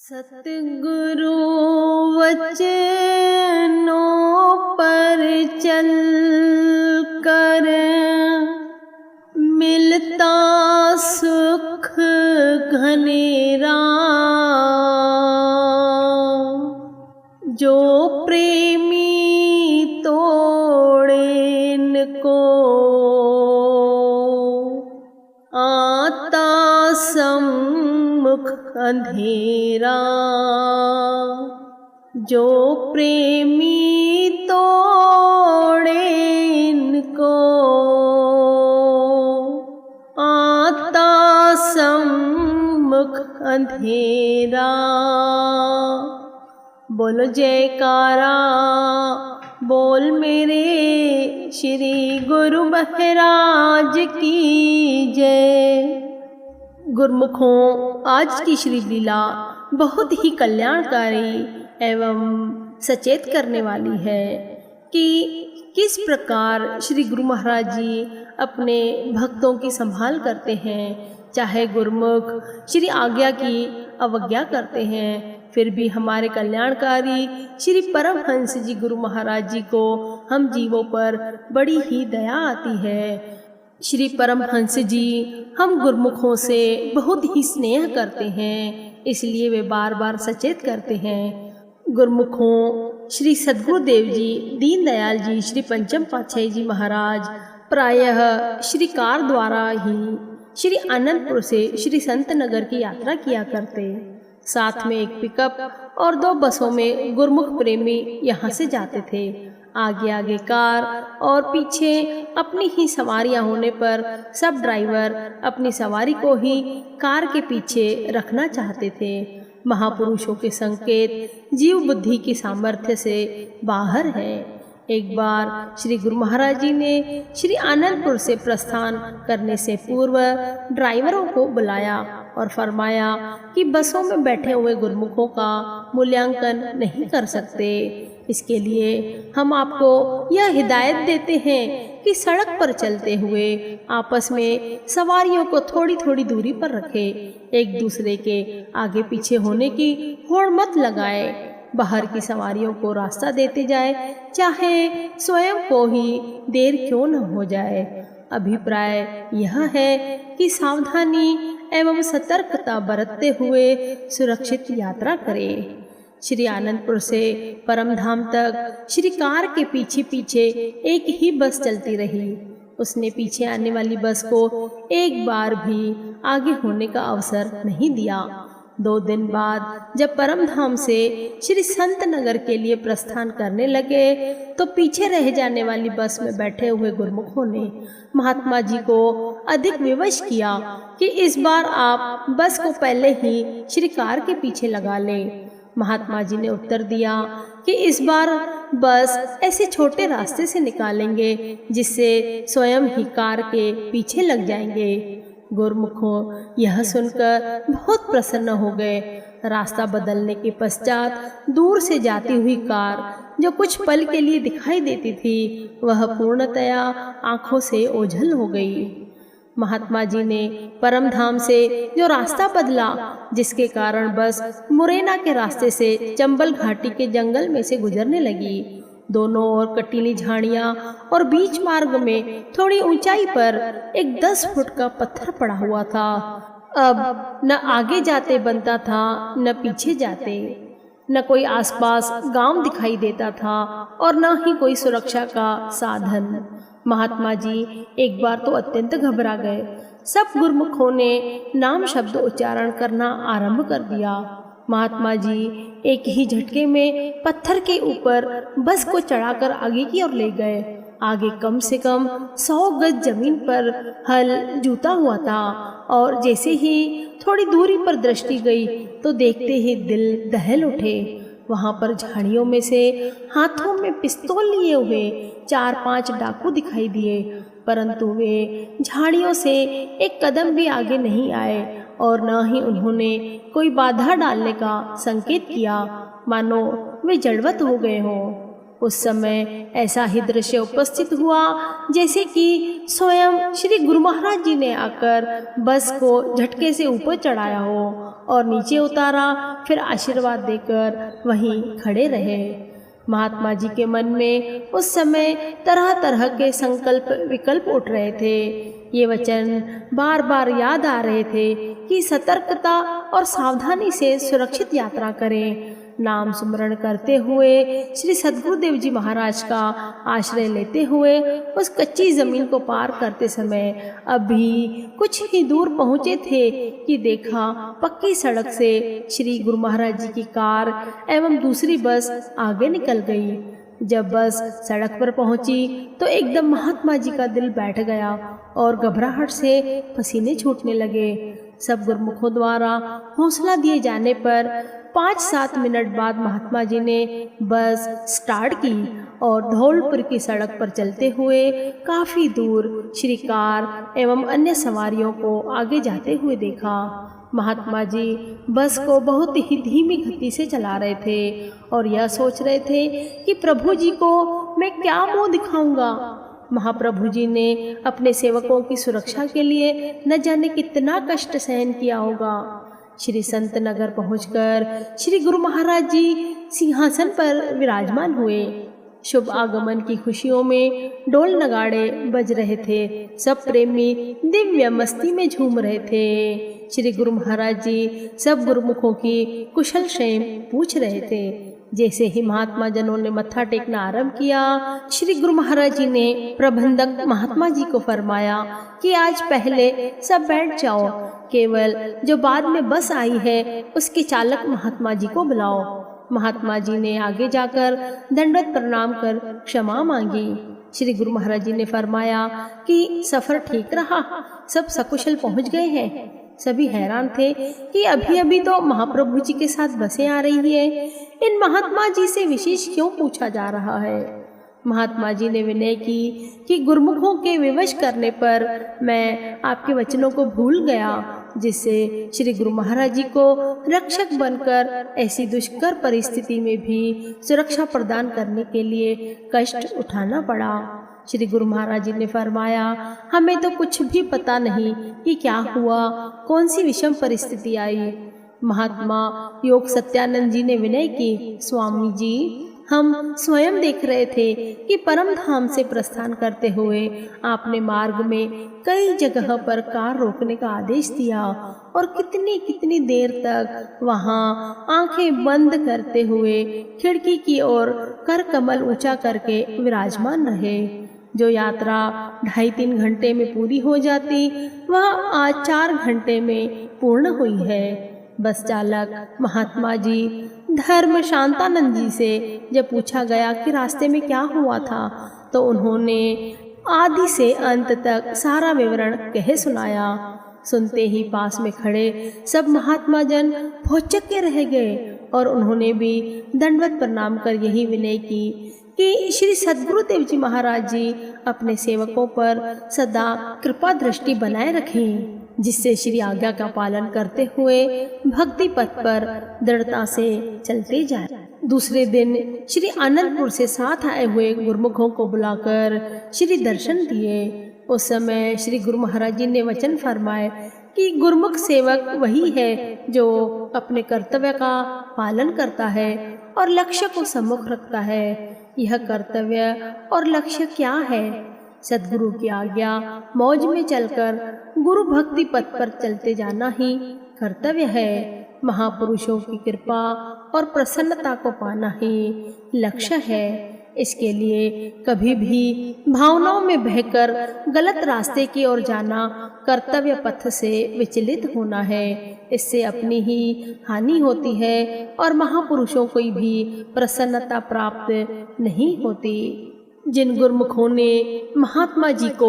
सतगुरु वचनों पर चल कर मिलता सुख घनेरा। जो प्रेमी तोड़े इनको आता सम्मुख अंधेरा। जो प्रेमी तोड़े इनको आता सम्मुख अंधेरा। बोलो जयकारा बोल मेरे श्री गुरु महाराज की जय। गुरुमुखों, आज की श्री लीला बहुत ही कल्याणकारी एवं सचेत करने वाली है कि किस प्रकार श्री गुरु महाराज जी अपने भक्तों की संभाल करते हैं। चाहे गुरुमुख श्री आज्ञा की अवज्ञा करते हैं, फिर भी हमारे कल्याणकारी श्री परमहंस जी गुरु महाराज जी को हम जीवों पर बड़ी ही दया आती है। श्री परमहंस जी हम गुरुमुखों से बहुत ही स्नेह करते हैं, इसलिए वे बार बार सचेत करते हैं। गुरुमुखों, श्री सद्गुरुदेव जी, दीनदयाल जी, श्री पंचम पातशाही जी महाराज प्रायः श्री कार द्वारा ही श्री आनंदपुर से श्री संत नगर की यात्रा किया करते। साथ में एक पिकअप और 2 बसों में गुरुमुख प्रेमी यहाँ से जाते थे। आगे आगे कार और पीछे अपनी ही सवारियां होने पर सब ड्राइवर अपनी सवारी को ही कार के पीछे रखना चाहते थे। महापुरुषों के संकेत जीव बुद्धि की सामर्थ्य से बाहर है। एक बार श्री गुरु महाराज जी ने श्री आनंदपुर से प्रस्थान करने से पूर्व ड्राइवरों को बुलाया और फरमाया कि बसों में बैठे हुए गुरुमुखों का मूल्यांकन नहीं कर सकते। इसके लिए हम आपको यह हिदायत देते हैं कि सड़क पर चलते हुए आपस में सवारियों को थोड़ी थोड़ी दूरी पर रखें। एक दूसरे के आगे पीछे होने की होड़ मत लगाए। बाहर की सवारियों को रास्ता देते जाए, चाहे स्वयं को ही देर क्यों न हो जाए। अभिप्राय यह है कि सावधानी एवं सतर्कता बरतते हुए सुरक्षित यात्रा करें। श्री आनंदपुर से परमधाम तक श्री कार के पीछे पीछे एक ही बस चलती रही। उसने पीछे आने वाली बस को एक बार भी आगे होने का अवसर नहीं दिया। 2 दिन बाद जब परमधाम से श्री संत नगर के लिए प्रस्थान करने लगे तो पीछे रह जाने वाली बस में बैठे हुए गुरुमुखों ने महात्मा जी को अधिक विवश किया कि इस बार आप बस को पहले ही श्री कार के पीछे लगा लें। महात्मा जी ने उत्तर दिया कि इस बार बस ऐसे छोटे रास्ते से निकालेंगे जिससे स्वयं ही कार के पीछे लग जाएंगे। गुरुमुखों यह सुनकर बहुत प्रसन्न हो गए। रास्ता बदलने के पश्चात दूर से जाती हुई कार जो कुछ पल के लिए दिखाई देती थी, वह पूर्णतया आंखों से ओझल हो गई। महात्मा जी ने परमधाम से जो रास्ता बदला, जिसके कारण बस मुरैना के रास्ते से चंबल घाटी के जंगल में से गुजरने लगी। दोनों ओर कटीली झाड़ियां और बीच मार्ग में थोड़ी ऊंचाई पर एक 10 फुट का पत्थर पड़ा हुआ था। अब न आगे जाते बनता था न पीछे जाते। न कोई आसपास गांव दिखाई देता था और न ही कोई सुरक्षा का साधन। महात्मा जी एक बार तो अत्यंत घबरा गए। सब गुरुमुखों ने नाम शब्द उच्चारण करना आरंभ कर दिया। महात्मा जी एक ही झटके में पत्थर के ऊपर बस को चढ़ाकर आगे की ओर ले गए। आगे कम से कम 100 गज जमीन पर हल जूता हुआ था और जैसे ही थोड़ी दूरी पर दृष्टि गई तो देखते ही दिल दहल उठे। वहां पर झाड़ियों में से हाथों में पिस्तौल लिए हुए 4-5 डाकू दिखाई दिए, परंतु वे झाड़ियों से एक कदम भी आगे नहीं आए और न ही उन्होंने कोई बाधा डालने का संकेत किया, मानो वे जड़वत हो गए हों। उस समय ऐसा ही दृश्य उपस्थित हुआ जैसे कि स्वयं श्री गुरु महाराज जी ने आकर बस को झटके से ऊपर चढ़ाया हो और नीचे उतारा, फिर आशीर्वाद देकर वहीं खड़े रहे। महात्मा जी के मन में उस समय तरह तरह के संकल्प विकल्प उठ रहे थे। ये वचन बार बार याद आ रहे थे कि सतर्कता और सावधानी से सुरक्षित यात्रा करें। नाम स्मरण करते हुए श्री सद्गुरुदेव जी महाराज का आश्रय लेते हुए उस कच्ची जमीन को पार करते समय अभी कुछ ही दूर पहुँचे थे कि देखा पक्की सड़क से श्री गुरु महाराज जी की कार एवं दूसरी बस आगे निकल गई। जब बस सड़क पर पहुंची तो एकदम महात्मा जी का दिल बैठ गया और घबराहट से पसीने छूटने लगे। सब गुरुमुखों द्वारा हौसला दिए जाने पर 5-7 मिनट बाद महात्मा जी ने बस स्टार्ट की और धौलपुर की सड़क पर चलते हुए काफ़ी दूर श्री कार एवं अन्य सवारियों को आगे जाते हुए देखा। महात्मा जी बस को बहुत ही धीमी गति से चला रहे थे और यह सोच रहे थे कि प्रभु जी को मैं क्या मुँह दिखाऊंगा। महाप्रभु जी ने अपने सेवकों की सुरक्षा के लिए न जाने कितना कष्ट सहन किया होगा। श्री संत नगर पहुंचकर श्री गुरु महाराज जी सिंहासन पर विराजमान हुए। शुभ आगमन की खुशियों में ढोल नगाड़े बज रहे थे। सब प्रेमी दिव्य मस्ती में झूम रहे थे। श्री गुरु महाराज जी सब गुरुमुखों की कुशल क्षेम पूछ रहे थे। जैसे ही महात्मा जनों ने मत्था टेकना आरंभ किया, श्री गुरु महाराज जी ने प्रबंधक महात्मा जी को फरमाया कि आज पहले सब बैठ जाओ, केवल जो बाद में बस आई है उसके चालक महात्मा जी को बुलाओ। महात्मा जी ने आगे जाकर दंडवत प्रणाम कर क्षमा मांगी। श्री गुरु महाराज जी ने फरमाया कि सफर ठीक रहा, सब सकुशल पहुंच गए हैं। सभी हैरान थे कि अभी अभी तो महाप्रभु जी के साथ बसें आ रही है, इन महात्मा जी से विशेष क्यों पूछा जा रहा है। महात्मा जी ने विनय की कि गुरुमुखों के विवश करने पर मैं आपके वचनों को भूल गया, जिससे श्री गुरु महाराज जी को रक्षक बनकर ऐसी दुष्कर परिस्थिति में भी सुरक्षा प्रदान करने के लिए कष्ट उठाना पड़ा। श्री गुरु महाराज जी ने फरमाया, हमें तो कुछ भी पता नहीं कि क्या हुआ, कौन सी विषम परिस्थिति आई। महात्मा योग सत्यानंद जी ने विनय की, स्वामी जी हम स्वयं देख रहे थे कि परम धाम से प्रस्थान करते हुए आपने मार्ग में कई जगह पर कार रोकने का आदेश दिया और कितनी कितनी देर तक वहां आंखें बंद करते हुए खिड़की की ओर कर कमल ऊंचा करके विराजमान रहे। जो यात्रा 2.5-3 घंटे में पूरी हो जाती, वह आज 4 घंटे में पूर्ण हुई है। बस चालक महात्मा जी धर्म शांतानंद जी से जब पूछा गया कि रास्ते में क्या हुआ था, तो उन्होंने आदि से अंत तक सारा विवरण कह सुनाया। सुनते ही पास में खड़े सब महात्मा जन भौचक्के के रह गए और उन्होंने भी दंडवत प्रणाम कर यही विनय की कि श्री सद्गुरुदेव जी महाराज जी अपने सेवकों पर सदा कृपा दृष्टि बनाए रखें, जिससे श्री आज्ञा का पालन करते हुए भक्ति पथ पर दृढ़ता से चलते जाए। दूसरे दिन श्री आनंदपुर से साथ आए हुए गुरुमुखों को बुलाकर श्री दर्शन दिए। उस समय श्री गुरु महाराज जी ने वचन फरमाए कि गुरुमुख सेवक वही है जो अपने कर्तव्य का पालन करता है और लक्ष्य को सम्मुख रखता है। यह कर्तव्य और लक्ष्य क्या है? सद्गुरु की आज्ञा मौज में चलकर गुरु भक्ति पथ पर चलते जाना ही कर्तव्य है। महापुरुषों की कृपा और प्रसन्नता को पाना ही लक्ष्य है। इसके लिए कभी भी भावनाओं में बहकर गलत रास्ते की ओर जाना, कर्तव्य पथ से विचलित होना है। इससे अपनी ही हानि होती है और महापुरुषों को भी प्रसन्नता प्राप्त नहीं होती। जिन गुरुमुखों ने महात्मा जी को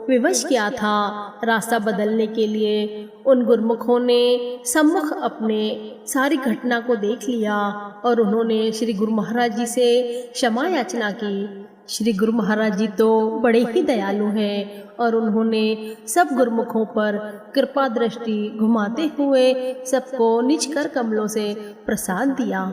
विवश किया था रास्ता बदलने के लिए, उन गुरुमुखों ने सम्मुख अपने सारी घटना को देख लिया और उन्होंने श्री गुरु महाराज जी से क्षमा याचना की। श्री गुरु महाराज जी तो बड़े ही दयालु हैं और उन्होंने सब गुरुमुखों पर कृपा दृष्टि घुमाते हुए सबको निज कर कमलों से प्रसाद दिया।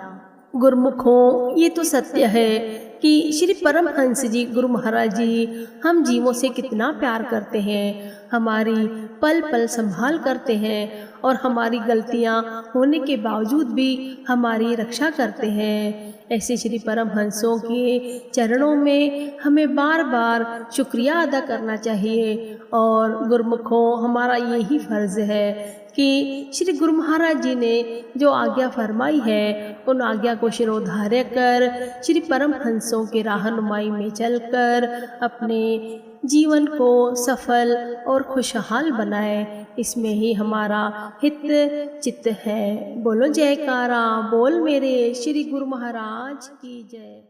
गुरुमुखों, ये तो सत्य है कि श्री परमहंस जी गुरु महाराज जी हम जीवों से कितना प्यार करते हैं, हमारी पल पल संभाल करते हैं और हमारी गलतियां होने के बावजूद भी हमारी रक्षा करते हैं। ऐसे श्री परमहंसों के चरणों में हमें बार बार शुक्रिया अदा करना चाहिए। और गुरुमुखों, हमारा यही फर्ज है कि श्री गुरु महाराज जी ने जो आज्ञा फरमाई है उन आज्ञा को शिरोधार्य कर श्री परमहंसों के राहनुमाई में चलकर अपने जीवन को सफल और खुशहाल बनाए, इसमें ही हमारा हित चित्त है। बोलो जयकारा, बोल मेरे श्री गुरु महाराज की जय।